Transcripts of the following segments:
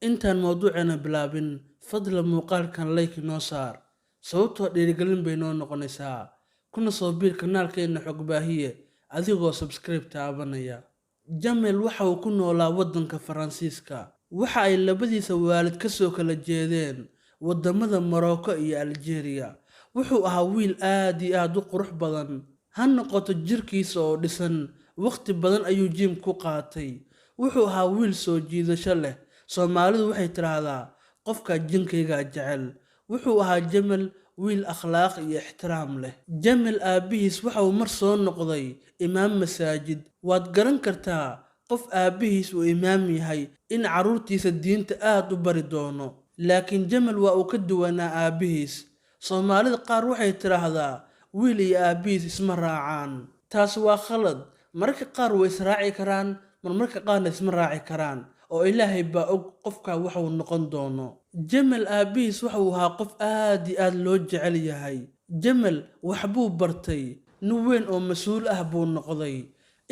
intaan mawduuceena bilaabin fadlan muuqaalkan like noo saar sababtoo dhiirigelin bay noo noqonaysaa kuna soo biir kanaalkeena xog baahiye adigoo subscribe taabanaya. Jamel waxa uu ku noolaa waddanka Faransiiska waxa ay labadiisa waalid ka soo kala jeedeen wadamada Morocco iyo Algeria. Wuxuu ahaa wiil aad iyo aad u qurux badan, ha noqoto jirkiisa oo dhisan, waqti badan ayuu gym ku qaatay. Wuxuu ahaa wiil soo jiidasho leh, Soomaalidu waxay tiraahdaa qofka jinkayga jecel. Wuxuu ahaa Jamel wiil akhlaaq iyo ixtiraam leh. Jamel aabihiis waxa uu mar soo noqday imaam masaajid. Waad garan kartaa qof aabihiis uu imaam yahay in carruurtiisa diinta aad u bari doono. Laakiin Jamel waa uu ka duwanaa aabihiis. Soomaalida qaar waxay tiraahdaa wiil iyo aabihiis isma raacaan. Taas waa khalad. Mararka qaar way israaci karaan, marmarka qaarna isma raaci karaan. oo Ilaahay baa og qofka waxa uu noqon doono. Jamel aabihiis waxa uu ahaa qof aad iyo aad loo jecel yahay. Jamel waxbuu bartay, nin weyn oo mas'uul ah buu noqday.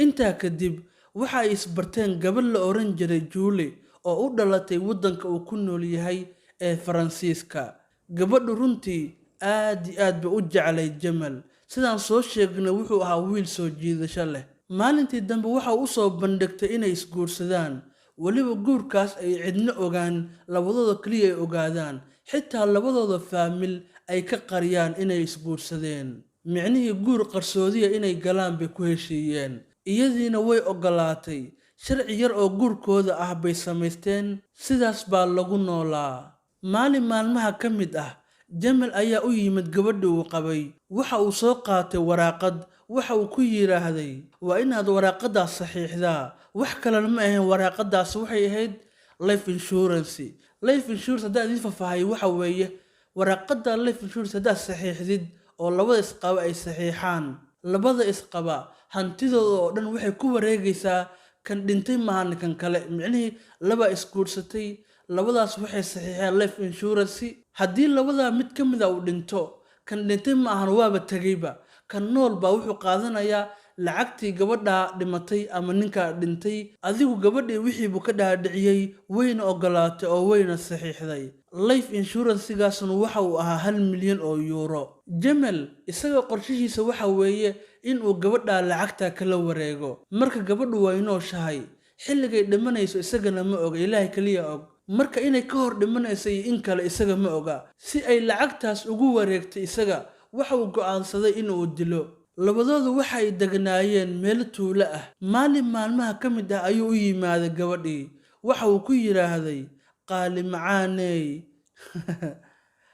Intaa kadib waxa ay isbarteen gabadh la oran jiray Julie oo u dhalatay waddanka uu ku nool yahay ee Faransiiska. Gabadhu runtii aad iyo aad bay u jeclay Jamel. Sidaan soo sheegnay wuxuu ahaa wiil soo jiidasho leh. Maalintii dambe waxa uu soo bandhigtay inay isguursadaan. Waliba guurkaas ay cidna ogaan, labadooda kaliya ay ogaadaan, xitaa labadooda faamil ay ka qariyaan inay isguursadeen. Micnihii guur qarsoodiya inay galaan bay ku heshiiyeen. Iyadiina way ogolaatay. Sharci yar oo guurkooda ah bay samaysteen, sidaas baa lagu noolaa. Maalin maalmaha ka mid ah, Jamel ayaa u yimid gabadhii uu qabay. Waxa uu soo qaatay waraaqad. Waxa uu ku yiraahday waa inaad waraaqadaas saxiixdaa. Wax kale ma ahayn, waraaqadaas waxay ahayd life insurance. Life insurance haddii aad faahfaahay waxa weeye waraaqada life insurance haddaad saxiixdid oo labada isqaba ay saxiixaan. Labada isqaba hantidooda oo dhan waxay ku wareegaysaa kan dhintay maahan kan kale. Micnihii laba isguursatay, labadaas waxay saxiixeen life insurance. Haddii labada mid ka mid ah uu dhinto, kan dhintay maahan waaba tagayba. Kan nool baa wuxuu qaadanayaa lacagtii gabadha dhimatay ama ninka dhintay. Adigu gabadhii wixii buu ka dhaadhiciyay, wayna ogolaatay oo wayna saxiixday. Life insurance-gaasna waxa uu ahaa 1 milyan oo euro. Jamel isaga qorshihiisa waxa weeye in uu gabadha lacagta kala wareego. Marka gabadhu way nooshahay, xilligay dhimanayso isagana ma oga, Ilaahay kaliya og. Marka inay ka hor dhimanayso in kale isaga ma oga. Si ay lacagtaas ugu wareegtay isaga, waxa uu go'aansaday in uu dilo. Labadoodu waxay degnaayeen meel tuulo ah. Maalin maalmaha ka mid ah ayuu u yimaaday gabadhii. Waxa uu ku yiraahday qaali macaaney.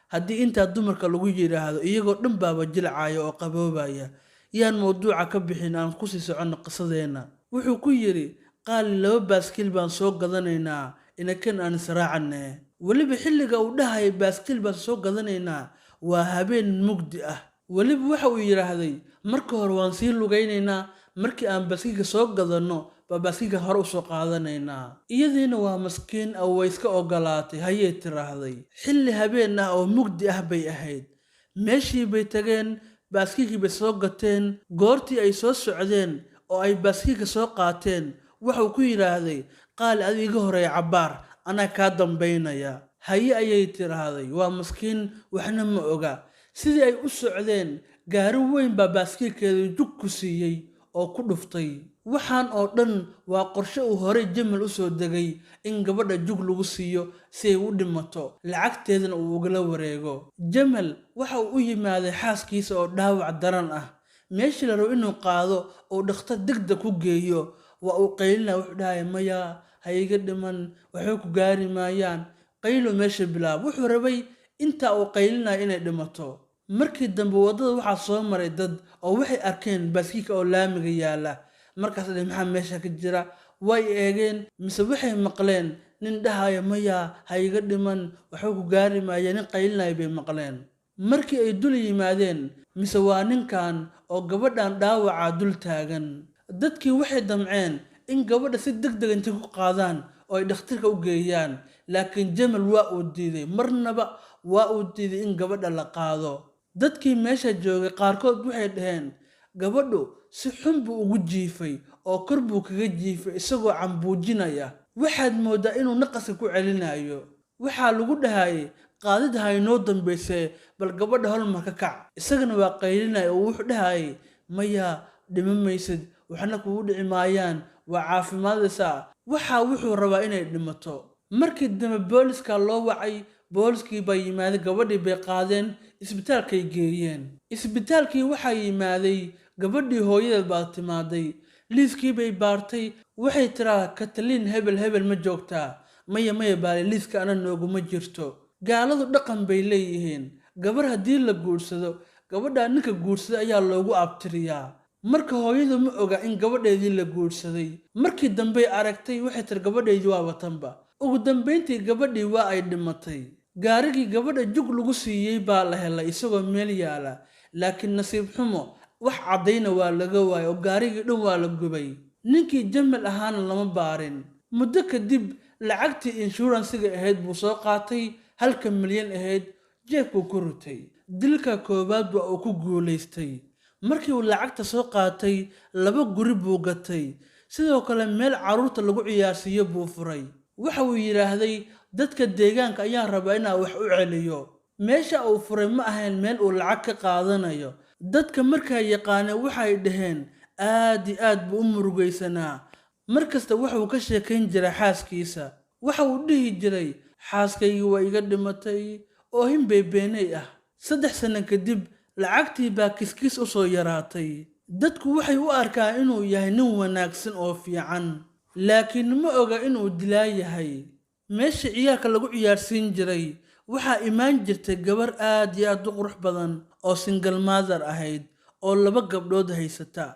Haddii inta dumarka lagu yiraahdo iyagoo dhan baaba jilcaaya oo qaboobaya. Yaan mawduuca ka bixin, aan ku sii socono qisadeena. Wuxuu ku yiri qaali 2 baaskiil baan soo gadanaynaa, inakan aan israacanee. Waliba xilliga uu dhahay baaskiil baan soo gadanaynaa waa habeen mugdi ah. Waliba waxa uu yiraahday marka hore waan sii lugaynaynaa, markii aan baaskiilka soo gadano baa baaskiilka hore u soo qaadanaynaa. Iyadiina waa maskiin oo way iska ogolaatay, hayay tiraahday. Xilli habeen ah oo mugdi ah bay ahayd. Meeshii bay tageen, baaskiilkii bay soo gateen. Goortii ay soo socdeen oo ay baaskiilka soo qaateen, waxa uu ku yiraahday qaali adiga iga horeeya cabaar, anaa kaa dambaynaya. Haye ayay tiraahday, waa maskiin waxna ma oga. Sidii ay u socdeen, gaari weyn baa baaskiilkeeda jug ku siiyay oo ku dhuftay. Waxaan oo dhan waa qorshe uu hore Jamel u soo degay in gabadha jug lagu siiyo si ay u dhimato, lacagteedana uu ugala wareego. Jamel waxa uu u yimaaday xaaskiisa oo dhaawac daran ah. Meeshii la rabo inuu qaado oo dhakhtar degdeg ku geeyo, waa uu qaylina wuxuu dhahay maya, ha iga dhiman, waxay ku gaari maayaan. Qaylo meesha bilaab. Wuxuu rabay inta uu qaylinayo inay dhimato. Markii dambe wadada waxaa soo maray dad oo waxay arkeen baaskiilka oo laamiga yaala. Markaas maxaa meesha ka jira? Way eegeen mise waxay maqleen nin dhahayo maya, ha iga dhiman, waxay ku gaari maayaan, nin qaylinayo bay maqleen. Markii ay dul yimaadeen mise waa ninkan oo gabadhan dhaawaca dul taagan. Dadkii waxay damceen in gabadha si degdeg intay ku qaadaan oo ay dhakhtarka u geeyaan. Laakiin Jamel waa uu diiday, marnaba waa uu diiday in gabadha la qaado. Dadkii meesha joogay qaarkood waxay dhaheen gabadhu si xun buu ugu jiifay oo kor buu kaga jiifay isagoo cambuujinaya. waxaad mooddaa inuu naqaska ku celinayo. waxaa lagu dhahayay qaadida ha inoo dambayse bal gabadha holmar ka kac. isagana waa qaylinaya oo wuxuu dhahayay maya dhima maysid, waxna kugu dhici maayaan, waa caafimaadaysaa. wuxuu rabaa inay dhimato. markii dambe booliska loo wacay, booliskii baa yimaaday, gabadhii bay qaadeen, isbitaalkay geeyeen. isbitaalkii waxaa yimaaday gabadhii hooyadeed baa timaaday. liiskii bay baartay, waxay tiraa Katalin hebel ma joogtaa? maya baale, liiska ana nooguma jirto. gaaladu dhaqan bay leeyihiin, gabar haddii la guursado, gabadhaa ninka guursaday ayaa loogu abtiriyaa. marka hooyadu ma oga in gabadheedii la guursaday. markii dambey aragtay, waxay tiri gabadheedii waa watanba. ugu dambayntii gabadhii waa ay dhimatay. gaarigii gabadha jug lagu siiyey baa la helay isagoo meel yaala, laakiin nasiib xumo wax caddayna waa laga waayay oo gaarigii dhan waa la gubay. ninkii Jamal ahaana lama baarin. muddo kadib lacagtii inshuransiga ahayd buu soo qaatay, 1 milyan ahayd, jeebkuu ku rutay. dilka koowaad waa uu ku guulaystay. markii uu lacagta soo qaatay, 2 guri buu gatay, sidoo kale meel carruurta lagu ciyaarsiiyo buu furay. waxa uu yidhaahday dadka deegaanka ayaan rabaa inaa wax u celiyo. meesha uu furay ma ahayn meel uu lacag ka qaadanayo. dadka markaa yaqaana waxay dhaheen aad iyo aad buu u murugaysanaa. markasta wuxuu ka sheekayn jiray xaaskiisa. waxa uu dhihi jiray xaaskaygii waa iga dhimatay oo hinbeebeenay ah. 3 sano kadib lacagtii baa kiskis u soo yaraatay. dadku waxay u arkaan inuu yahay nin wanaagsan oo fiican, laakiin ma oga inuu dilaa yahay. meesha ciyaarka lagu ciyaarsiin jiray waxaa imaan jirtay gabar aad iyo aad u qurux badan oo single mother ahayd oo 2 gabdhood haysata.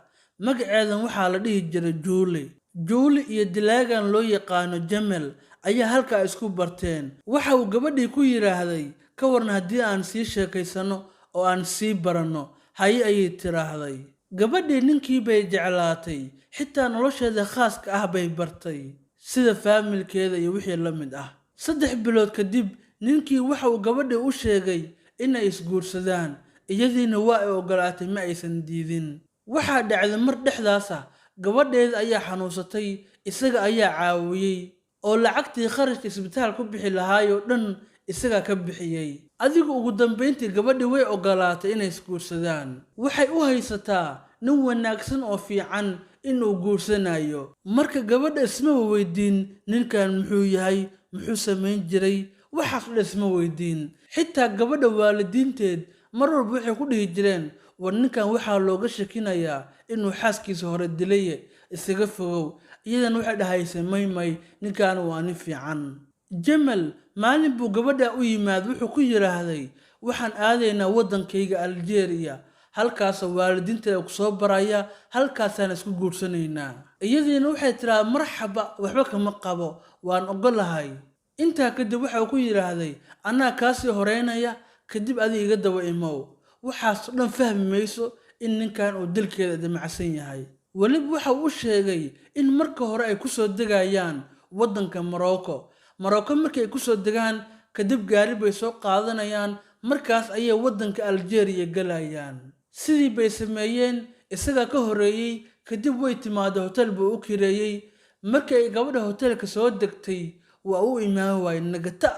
magaceedan waxaa la dhihi jiray Juuli iyo dilaagan loo yaqaano Jamal ayaa halkaa isku barteen. waxa uu gabadhii ku yiraahday ka warna haddii aan sii sheekaysano oo aan sii baranno. haye ayay tiraahday. gabadhii ninkii bay jeclaatay, xitaa nolosheeda khaaska ah bay bartay, sida faamilkeeda iyo wixii la mid ah. 3 bilood kadib ninkii waxa uu gabadhii u sheegay inay isguursadaan, iyadiina waa ay ogolaatay, ma aysan diidin. waxaa dhacday mar dhexdaas ah gabadheeda ayaa xanuunsatay, isaga ayaa caawiyey oo lacagtii kharashka isbitaal ku bixi lahaayoo dhan isaga ka bixiyey. adigu ugu dambayntii gabadhii way ogolaatay inay isguursadaan. waxay u haysataa nin wanaagsan oo fiican inuu guursanayo. marka gabadha isma weydiin ninkan muxuu yahay, muxuu samayn jiray, waxaas isma weydiin. xitaa gabadha waalidiinteed mar walba waxay ku dhihi jireen war ninkan waxaa looga shakinayaa inuu xaaskiisa hore dilay, isaga fogow. iyadan waxay dhahaysay may ninkan waa nin fiican. Jamal maalin buu gabadha u yimaad, wuxuu ku yiraahday waxaan aadaynaa waddankayga Algeria, halkaas waalidiinteeda ku soo baraya, halkaasaan isku guursanaynaa. iyadiina waxay tiraa marxaba, waxba kama qabo, waan ogolahay. intaa kadib waxa ku yiraahday anaa kaasii horeynaya, kadib adiga iga daba imow. waxaas dhan fahmi mayso in ninkan uu dilkeeda damacsan yahay. weliba waxa uu sheegay in marka hore ay ku soo degayaan waddanka Morocco. markay ku soo degaan kadib gaari bay soo qaadanayaan, markaas ayay waddanka Algeria galayaan. sidii bay sameeyeen, isaga ka horeeyay, kadib way timaado hotel buu u kireeyay. markii ay gabadha hotelka soo degtay waa u imaan waayay nagata.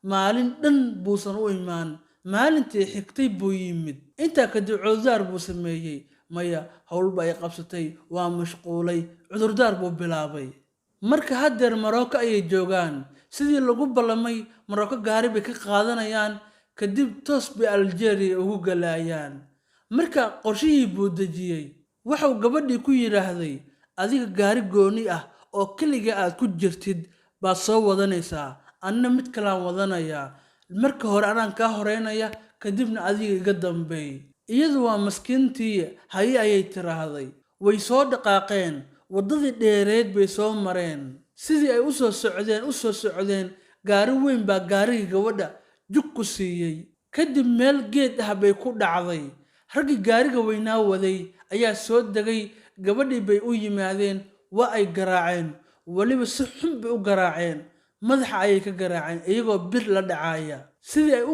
maalin dhan buusan u imaan. maalintii xigtay buu yimid. intaa kadib cudurdaar buu sameeyey. maya howlba ay qabsatay, waa mashquulay, cudurdaar buu bilaabay. marka haddeer Morocco ayay joogaan. sidii lagu ballamay, Morocco gaari bay ka qaadanayaan, kadib toos bay Algeria ugu galayaan. marka qorshihii buu dejiyey. waxuu gabadhii ku yiraahday adiga gaari gooni ah oo kaliya aad ku jirtid baad soo wadanaysaa, anna mid kalaan wadanayaa. marka hore anaan kaa horeynaya, kadibna adiga iga dambeey. iyadu waa maskiintii, haye ayay tiraahday. way soo dhaqaaqeen, waddadii dheereed bay soo mareen. sidii ay u soo socdeen gaari weyn baa gaarigii gabadha jug ku siiyey. kadib meel geed ah bay ku dhacday. raggii gaariga weynaa waday ayaa soo degay. gabadhii bay u yimaadeen, waa ay garaaceen, weliba si xun bay u garaaceen. madaxa ayay ka garaaceen iyagoo bir la dhacaya. sidii ay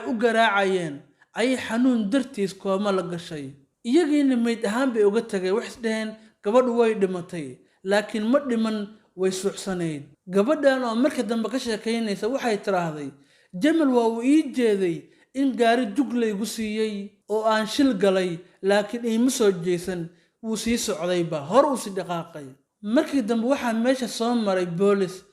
u garaacayeen ayay xanuun dartiis kooma la gashay. iyagiina mayd ahaan bay uga tagay. wax isdhaheen gabadhu way dhimatay, laakiin ma dhiman, way suuxsanayd. Gabadhan oo markii dambe ka sheekaynaysa waxay tiraahday, Jamal waa uu ii jeeday in gaari jug laygu siiyey oo aan shil galay, laakiin iima soo jeesan, wuu sii socdayba, hor uu sii dhaqaaqay. Markii dambe waxaa meesha soo maray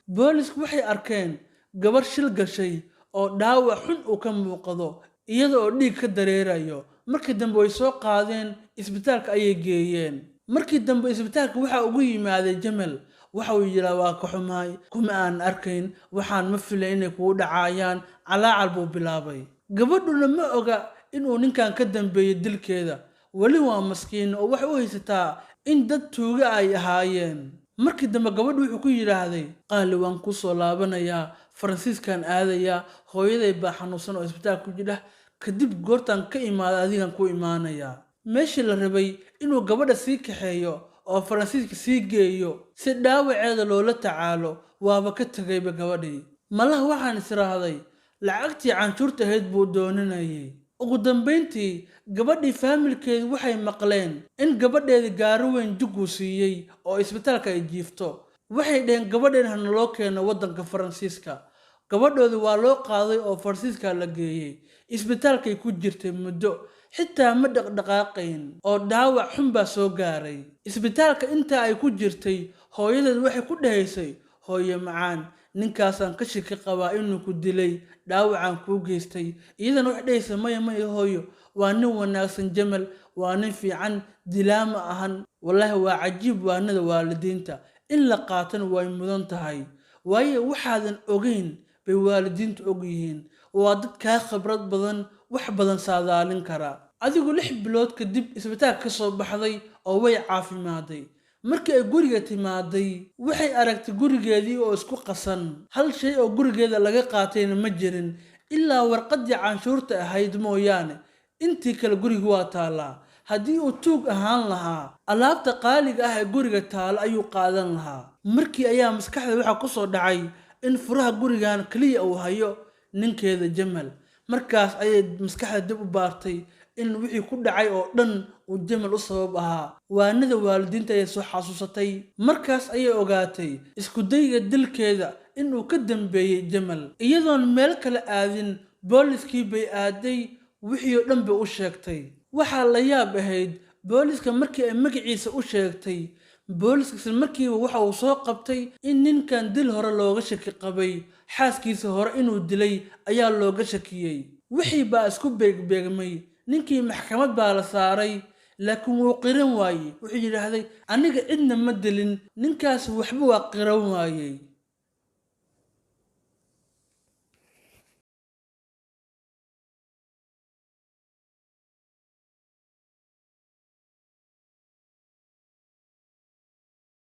boolisku waxay arkeen gabar shil gashay oo dhaawac xun uu ka muuqdo iyada oo dhiig ka dareerayo. Markii dambe way soo qaadeen, isbitaalka ayay geeyeen. Markii dambe isbitaalka waxa ugu yimaaday Jamal, waxa uu yidhaa waa ka xumahay, kuma aan arkayn, waxaan ma filay inay kugu dhacayaan, calaacal buu bilaabay. Gabadhuna ma oga inuu ninkan ka dambeeyay dilkeeda, weli waa maskiin oo waxay u haysataa in dad tuuga ay ahaayeen. Markii dambe gabadhu wuxuu ku yidhaahday, qaali waan ku soo laabanayaa, Faransiiskan aadayaa, hooyaday baa xanuunsan oo isbitaalka ku jira, kadib goortaan ka imaada adigan ku imaanayaa. Meeshii la rabay inuu gabadha sii kaxeeyo oo Faransiiska sii geeyo si dhaawaceeda loola tacaalo, waaba ka tagayba gabadhii. Malaha waxaan israahday lacagtii canshuurta ahayd buu dooninayay. Ugu dambeyntii gabadhii faamilkeedu waxay maqleen in gabadheedii gaari weyn jug uu siiyey oo isbitaalka ay jiifto. Waxay dhaheen gabadheen hana loo keeno waddanka Faransiiska. Gabadhoodii waa loo qaaday oo Faransiiska la geeyey. Isbitaalkay ku jirtay muddo, xitaa ma dhaqdhaqaaqayn oo dhaawac xun baa soo gaaray. Isbitaalka inta ay ku jirtay, hooyadeed waxay ku dhahaysay, hooyo macaan, ninkaasaan ka shaki qabaa inuu ku dilay, dhaawacaan kuu geystay. Iyadana waxay dhahaysay maya hooyo, waa nin wanaagsan Jamal, waa nin fiican, dilaa ma ahan. Wallaahi waa cajiib waanada waalidiinta, in la qaatana way mudan tahay. Waayo waxaadan ogeyn bay waalidiintu og yihiin. Waa dad kaa khibrad badan, wax badan saadaalin kara. Adigu 6 bilood kadib isbitaalka ka soo baxday oo way caafimaaday. Markii ay guriga timaaday, waxay aragtay gurigeedii oo isku qasan. Hal shay oo gurigeeda laga qaatayna ma jirin, ilaa warqaddii canshuurta ahayd mooyaane. Intii kale guriga waa taalaa. Haddii uu tuug ahaan lahaa, alaabta qaaliga ah ee guriga taala ayuu qaadan lahaa. Markii ayaa maskaxda waxa ku soo dhacay in furaha gurigan kaliya uu hayo ninkeeda Jamal. Markaas ayay maskaxda dib u baartay in wixii ku dhacay oo dhan uu Jamal u sabab ahaa. Waanada waalidiinta ayay soo xasuusatay. Markaas ayay ogaatay isku dayga dilkeeda inuu ka dambeeyay Jamal. Iyadoon meel kale aadin, booliskii bay aaday, wixii oo dhan bay u sheegtay. Waxaa la yaab ahayd booliska markii ay magaciisa u sheegtay, booliska markiiba waxa uu soo qabtay in ninkan dil hore looga shaki qabay, xaaskiisa hore inuu dilay ayaa looga shakiyey. Wixii baa isku beegbeegmay. Ninkii maxkamad baa la saaray, laakiin wuu qiran waayey. Wuxuu yidhaahday aniga cidna ma dilin, ninkaas waxba waa qiran waayey.